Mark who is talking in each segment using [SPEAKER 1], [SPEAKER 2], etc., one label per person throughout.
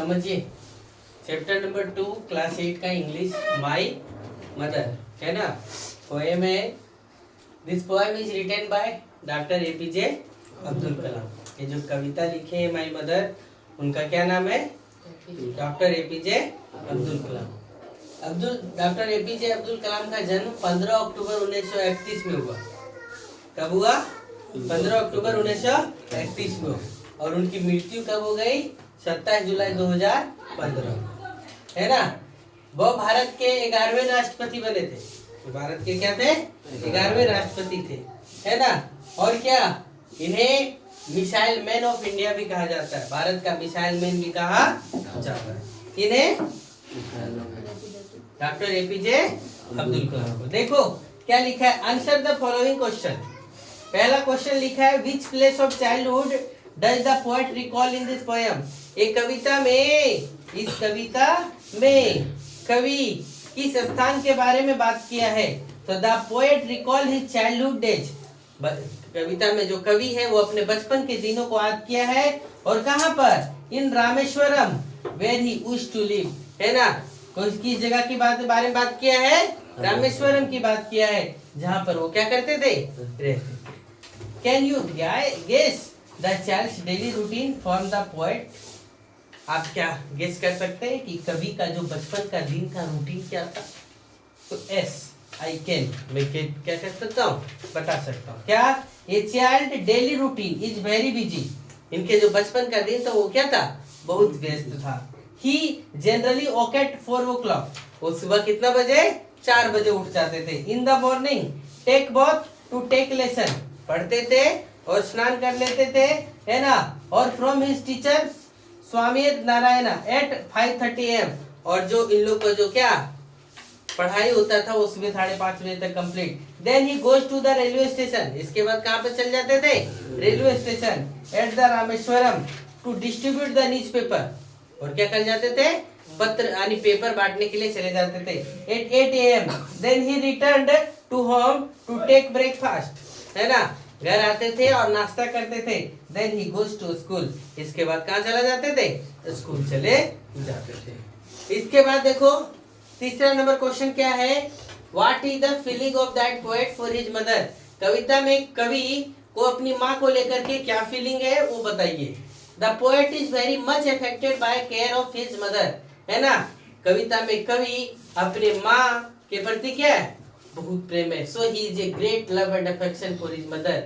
[SPEAKER 1] समझिए chapter number 2 class 8 का English my mother है ना। पोएम है। This poem is written by doctor APJ Abdul Kalam. ये जो कविता लिखे हैं माई मदर, उनका क्या नाम है? डॉक्टर एपीजे अब्दुल कलाम। डॉक्टर एपीजे अब्दुल कलाम का जन्म 15 अक्टूबर 1931 में हुआ। कब हुआ? 15 अक्टूबर 1931 में। और उनकी मृत्यु कब हो गई? 27 जुलाई 2015, है ना। वो भारत के 11वें राष्ट्रपति बने थे। भारत के क्या थे? 11वें राष्ट्रपति थे, है ना। और क्या, इन्हें मिसाइल मैन ऑफ इंडिया भी कहा जाता है। भारत का मिसाइल मैन भी कहा जाता है इन्हें, डॉक्टर एपीजे अब्दुल कलाम को। देखो क्या लिखा है, आंसर द फॉलोइंग क्वेश्चन। पहला क्वेश्चन लिखा है, which place of childhood does the poet recall in this poem. एक कविता में, इस कविता में कवि किस स्थान के बारे में बात किया है? तो the poet recall his childhood days. कविता में जो कवि है वो अपने बचपन के दिनों को याद किया है। और कहाँ पर? In Rameswaram where he used to live, है ना। किस जगह की बारे में बात किया है? रामेश्वरम की बात किया है, जहाँ पर वो क्या करते थे? रहते थे। Can you guess the child's daily routine from the poet. आप क्या गेस कर सकते हैं कि कवि का जो बचपन का दिन का रूटीन क्या था? तो एस आई कैन, मैं क्या कर सकता हूँ? बता सकता हूँ। क्या? A child daily routine is very busy. इनके जो बचपन का दिन था वो क्या था? बहुत व्यस्त था। ही जनरली वोक एट 4 o'clock। वो सुबह कितना बजे? 4 बजे उठ जाते थे। In the morning take bath to take lesson. पढ़ते थे और स्नान कर लेते थे, है ना। और from his teacher Swami Narayan at 5:30 AM। और जो इन लोग का जो क्या पढ़ाई होता था वो सुबह 5:30 बजे तक complete. Then he goes to the railway station. इसके बाद कहाँ पे चल जाते थे? Railway station at the Rameswaram to distribute the newspaper. और क्या कर जाते थे? पत्र यानी पेपर बांटने के लिए चले जाते थे। At 8 AM then he returned to home to take breakfast, है ना। घर आते थे और नाश्ता करते थे। Then he goes to school. इसके बाद कहाँ चला जाते थे? स्कूल चले जाते थे। इसके बाद देखो तीसरा नंबर क्वेश्चन क्या है, what is the feeling of that poet for his mother. कविता में कवि को अपनी माँ को लेकर के क्या फीलिंग है वो बताइए। The poet is very much affected by care of his mother, है ना। कविता में कवि अपने माँ के प्रति क्या है? बहुत प्रेम है। So he is a great love and affection for his mother,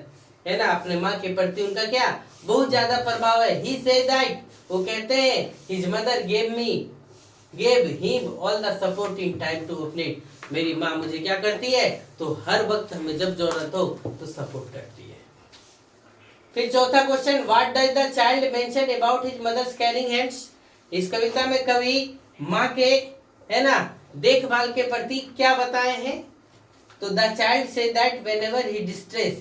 [SPEAKER 1] है ना। अपने माँ के प्रति उनका क्या? बहुत ज्यादा प्रभाव है। ही से दैट, वो कहते हैं, his mother gave him all the support in time to need। मेरी माँ मुझे क्या करती है? तो हर वक्त हमें जब जरूरत हो तो सपोर्ट करती है। फिर चौथा question, what does the child mention about his mother's caring hands. इस कविता में कवि माँ के, है ना, देखभाल के प्रति क्या बताए हैं? तो the child say that whenever he distress,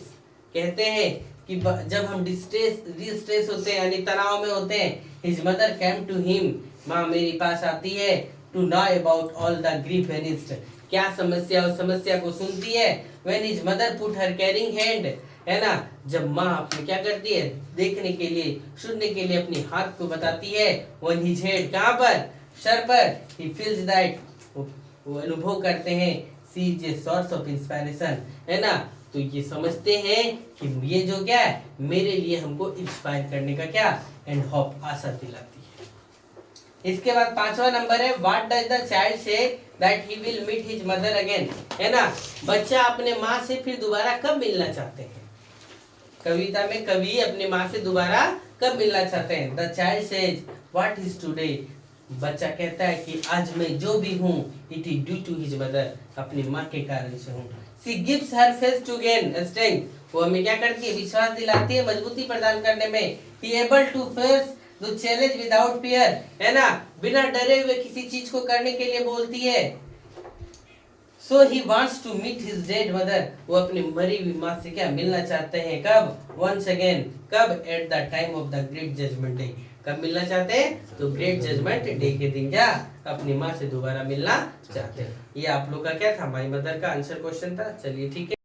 [SPEAKER 1] कहते हैं कि जब हम डिस्ट्रेस होते हैं यानी तनाव में होते हैं, his mother came to him, माँ मेरी पास आती है, to know about all the grief and क्या समस्या, उस समस्या को सुनती है। When his mother put her caring hand, है ना, जब माँ अपने क्या करती है? देखने के लिए, सुनने के लिए अपनी हाथ को बताती है। व्हेन हिज हेड, कहाँ पर? सर पर। ही फील्स दैट, वो अनुभव करते हैं, she is a source of inspiration, है ना। तो ये समझते हैं कि ये जो क्या है, मेरे लिए हमको इंस्पायर करने का क्या एंड होप, आशा दिलाती है। इसके बाद पांचवा नंबर है, what does the child say that he will meet his mother again, है ना। बच्चा अपने माँ से फिर दोबारा कब मिलना चाहते हैं? कविता में कवि अपने माँ से दोबारा कब मिलना चाहते हैं? The child says what is today. बच्चा कहता है कि आज मैं जो भी हूँ, it is due to his mother, अपनी माँ के कारण से हूँ। She gives her face to gain strength, वो हमें क्या करती है? विश्वास दिलाती है, मजबूती प्रदान करने में। He able to face the challenge without fear, है ना, बिना डरे हुए किसी चीज को करने के लिए बोलती है। So he wants to meet his dead mother, वो अपनी मरी हुई माँ से क्या मिलना चाहते हैं? कब? वंस अगेन, कब? At the time of the great judgment day, कब मिलना चाहते हैं? तो ग्रेट जजमेंट डे के दिन क्या अपनी माँ से दोबारा मिलना चाहते हैं। ये आप लोग का क्या था? माई मदर का आंसर क्वेश्चन था। चलिए ठीक है।